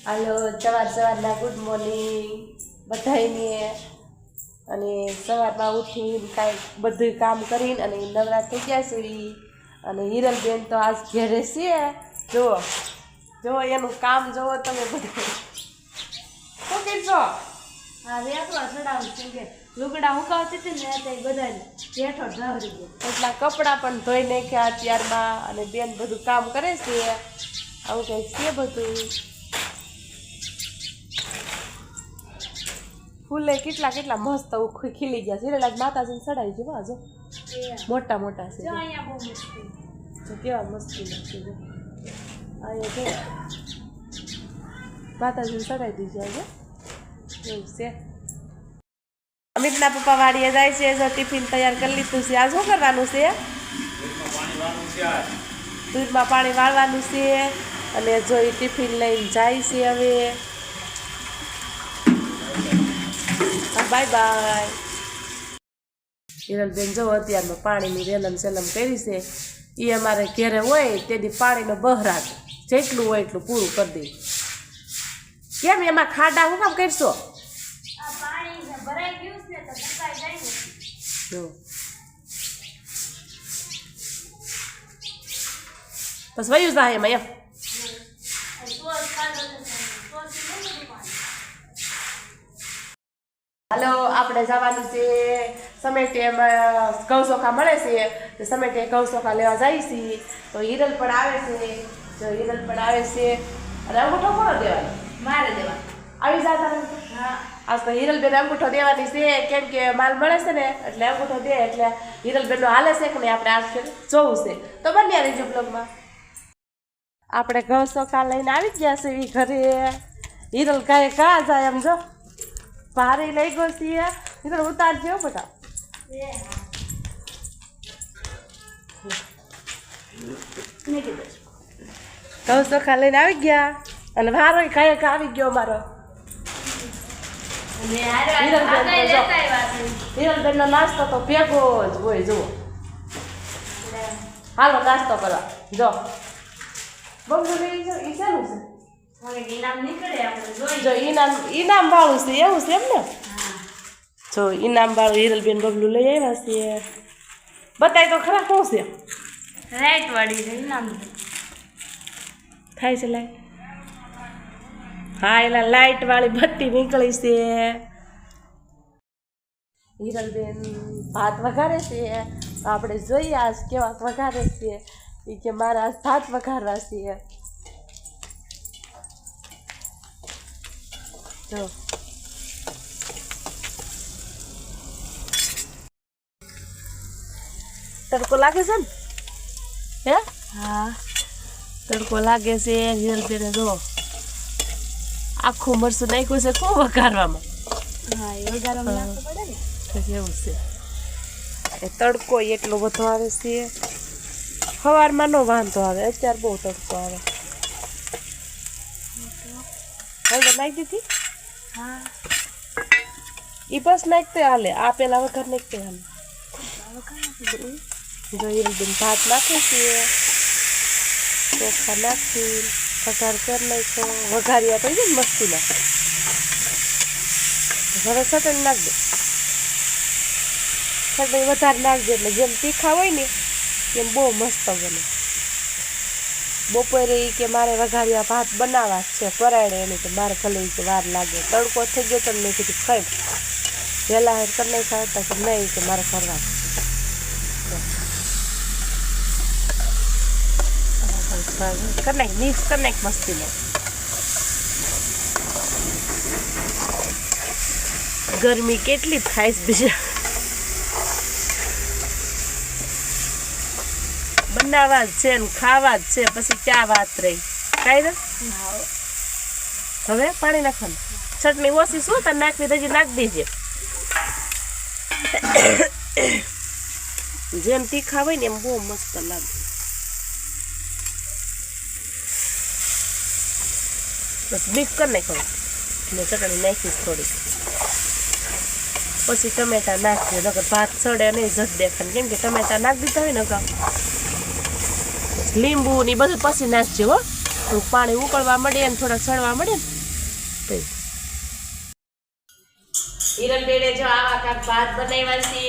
હાલો સવારના good morning બધાને અને સવારમાં ઉઠીને કાંઈક બધું કામ કરીને અને નવરા થઈ ગયા છે અને હિરલબેન તો આજ ઘેરે છે. જુઓ એનું કામ જુઓ તમે બધું શું કહેશો? હા વેપરો ચડાવું છે કે લુગડા હુકાવતી હતી ને તે બધા જેઠો ઢવરી ગયો એટલા કપડાં પણ ધોઈ નાખ્યા અત્યારમાં અને બેન બધું કામ કરે છે. આવું કંઈક છે બધું. ફૂલે કેટલા મસ્ત ખીલી ગયા છે. આજ માતાજીને ચડાવી છે જો મોટા મોટા છે. જો અહીંયા બહુ મસ્તી તો કેવા મસ્તી લાગશે જો અહીંયા માતાજીને ચડાવી દીધી આજે એવું છે. અમિતના પપ્પા વાડીએ જાય છે. જો ટિફિન તૈયાર કરી લીધું છે. આ શું કરવાનું છે? દૂધમાં પાણી વાળવાનું છે અને જો એ ટિફિન લઈને જાય છે. હવે બાય બાય. હિરલબેન જો અત્યારમાં પાણીની રેલમ સેલમ કરી છે. એ અમારે ઘેરે હોય તેથી પાણીનો બહરાટ જેટલું હોય એટલું પૂરું કરી દે. કેમ એમાં ખાડા હું કામ કરશો? આ પાણી ભરાઈ ગયું છે તો સુકાઈ જાય ને જો બસ વયું જાય એમાં એમ. હાલો આપણે જવાનું છે સમેટે. એમાં ઘઉંસોખા મળે છે તો સમેટે ઘઉંસોખા લેવા જાય છે. તો હિરલ પણ આવે છે. જો હિરલ પણ આવે છે અને અંગૂઠો કોનો દેવાનો? મારે દેવા આવી જતા. હા આજ તો હિરલબેન અંગૂઠો દેવાની છે કેમ કે માલ મળે છે ને એટલે અંગૂઠો દે એટલે હિરલબેનનો હાલે છે કે નહીં આપણે આ જોવું છે. તો બન્યા રહીજો બ્લોગમાં. આપણે ઘઉંસોખા લઈને આવી ગયા છે એ ઘરે. હિરલ કાંઈ કાં જાય એમ જો ભારે લઈ ગયો છીએ. હિરલ ઉતારજો બધા. ઘઉંસોખા લઈને આવી ગયા અને વારો કાંઈ આવી ગયો મારો. હિરલબેનનો નાસ્તો તો ભેગો જ હોય. જુઓ હાલો નાસ્તો કરવા. જો બબલુ લઈ જાઓ. એ શેનું છે? ઇનામ નીકળે આપણે જોઈ જો ઇનામ વાળું છે એવું છે એમ ને? જો ઇનામ વાળું હિરલબેન બબલુ લઈ આવ્યા છે. બતાય તો ખરા શું છે? રાઈટ વાળી છે ઇનામ થાય છે લાઈટ? હા એલા લાઈટ વાળી બત્તી નીકળી છે. હિરલબેન ભાત વઘારે છે. આપણે જોઈએ આજ કેવા વઘારે છે. એ કે મારે આજ ભાત વઘારવા છે. જો તડકો લાગે છે ને? હે હા તડકો લાગે છે. હિરલબેને જો આખું મરચું નાખ્યું છે ખૂબ વઘારવામાં. હા એ વઘારવામાં નાખવું પડે ને એવું છે. એ તડકો એટલો બધો આવે છે. સવારમાં નો વાંધો આવે, અત્યારે બહુ તડકો આવે. હળદર નાખી દીધી? હા એ બસ નાખતે હાલે. આ પેલા વઘાર નાખતે હાલે. જો હિરલબેન ભાત નાખે છે. ચોખા નાખી વઘાર કરી નાખો. વઘારિયા તો ને મસ્તીના. હવે ચટણી નાખ દે. ચટણી વધારે નાખજે એટલે જેમ તીખા હોય ને એમ બહુ મસ્ત બને. બપોરે કે મારે વઘારિયા ભાત બનાવવા જ છે પરાયણે એની તો મારે ભલે કે વાર લાગે. તડકો થઈ ગયો તો મેં કીધું ખાઈ વહેલા હેર કરી નહીં ખાતા કે નહીં કે મારે કરવા કરી નાખ મિક્સ કરી નાખ મસ્તીને. ગરમી કેટલી થાય છે બીજા. બનાવવા જ છે ને ખાવા જ છે પછી ક્યાં વાત રહી કાંઈ ને. હવે પાણી નાખવાનું. ચટણી ઓછી શું તાર નાખવી હજી નાખી દેજે. જેમ તીખા હોય ને એમ બહુ મસ્ત લાગે. બસ મિક્સ કરી નાખવાનું. ને ચટણી નાખીશ થોડીક. પછી ટમેટા નાખીએ નકર ભાત સડે નહીં જજ દેખાને કેમ કે ટમેટા નાખી દીધા હોય ને અગાઉ. લીંબુ ને બધું પછી નાખજો હો. પાણી ઉકળવા મળે ને થોડાક સડવા મળે ને હિરલબેને જો આવા કાંક ભાત બનાવ્યા છે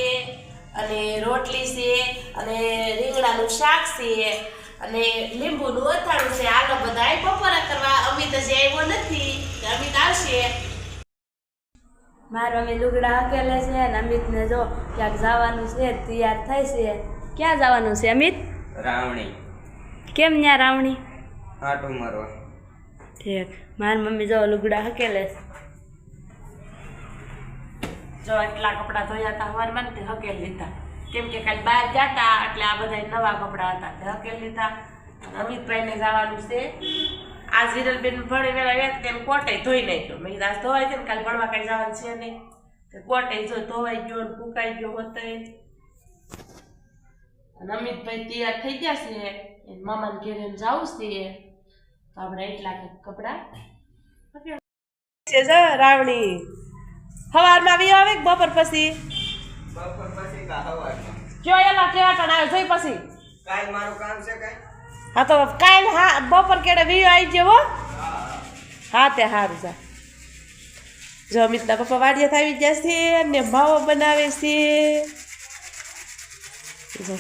અને રોટલી છે અને રીંગણાનું શાક છે અને લીંબુનું અથાણું છે. આલો બધા બપોરા કરવા. અમિત હજી આવ્યો નથી. અમિત આવશે. મારા મમ્મી લુગડા હકેલે છે ને અમિતને જો ક્યાંક જવાનું છે તૈયાર થાય છે. ક્યાં જવાનું છે અમિત? રાવણી કેમ ન્યા રાવણી? આટો મારવા. ઠીક. મારી મમ્મી જો લુગડા હકેલે છે. જો એટલા કપડાં ધોયા હતા હવારમાં ને તે હકેલી લીધા. કેમ કે કાલે બહાર ગયા હતા એટલે આ બધા નવા કપડાં હતા તે હકેલી લીધા. અમિતભાઈને જવાનું છે. આજ હિરલબેન ભણી વેલા ગયા તેમ કોટે ધોઈ નાખ્યો. મેં કીધું આજ ધોવાઈ છે ને કાલે ભણવા કઈ જવાનું છે નહીં. તે કોટે જો ધોવાઈ ગયો ને ફૂંકાઈ ગયો હોતે. અને અમિતભાઈ તૈયાર થઈ ગયા છે. એને મામાને ઘેરે જવું છે. તો આપણે એટલા કપડાં છે રાવણી સવારમાં આવી આવે કે બપોર પછી? બપોર પછી કા હવારમાં? જો એલા કેવા ટણ આવે જોઈ પછી. કાલ મારું કામ છે કઈ? હા તો કાલ હા બપોર કેડે વીયો આવી જવો. હા તે સારું જા. જો અમિતના પપ્પા વાડિયા આવી ગયા છે ને માવો બનાવે છે. જો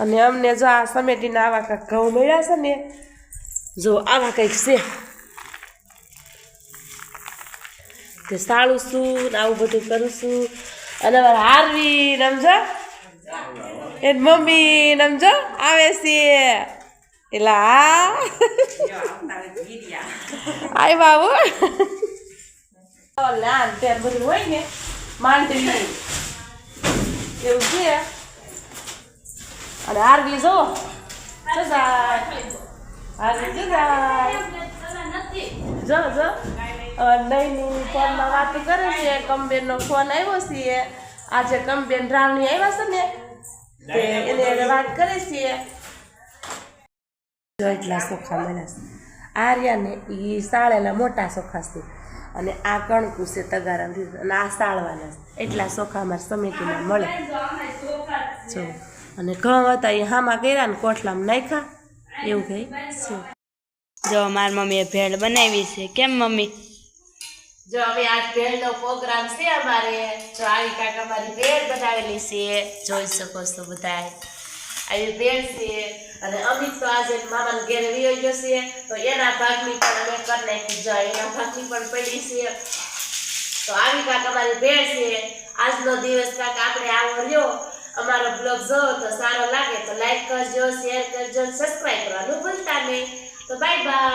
અને અમને જો આ સમેટીને આવા કાંઈક ઘઉં મળ્યા છે ને જો આવા કંઈક છે તે સાળું છું ને આવું બધું કરું છું. અને અમારા હારવી સમજો એની મમ્મી સમજો આવે છે એલા આય બાબુ લાન ત્યારે બધું હોય ને માંડવી એવું છે. અને હારવી જો હારવી જો જો નઈની ફોનમાં વાતો કરે છે. કંબેનનો ફોન આવ્યો છે. આજે કંબેન રાવણી આવ્યા છે ને તે એને વાત કરે છે. જો એટલા સોખા મળ્યા છે. આ રહ્યા ને એ સાળેલા મોટા સોખા છે અને આ કણકું છે તગારા અને આ સાળવાના છે. એટલા સોખા અમારે સમેટીમાં મળે. જો અને ઘઉં હતા એ હામાં કર્યા ને કોઠલામાં નાખ્યા એવું કંઈ છે. જો મારી મમ્મીએ ભેળ બનાવી છે. કેમ મમ્મી? જો હવે આજ ભેળનો પ્રોગ્રામ છે અમારે. જો આવી કાંઈક અમારી ભેળ બનાવેલી છે જોઈ શકો છો બધા. આવી ભેળ છે અને અમિત તો આજે મામાને ઘેરે વિયો ગયો છે તો એના ભાગની પણ અમે કરી નાખી. જો એના ભાગની પણ પડી છે. તો આવી કાંઈક અમારી ભેળ છે. આજનો દિવસ કાંઈક આપણે આવો રહ્યો. અમારો બ્લોગ જો તો સારો લાગે તો લાઈક કરજો, શેર કરજો, સબસ્ક્રાઈબ કરવાનું ભૂલતા નહીં. તો બાય બાય.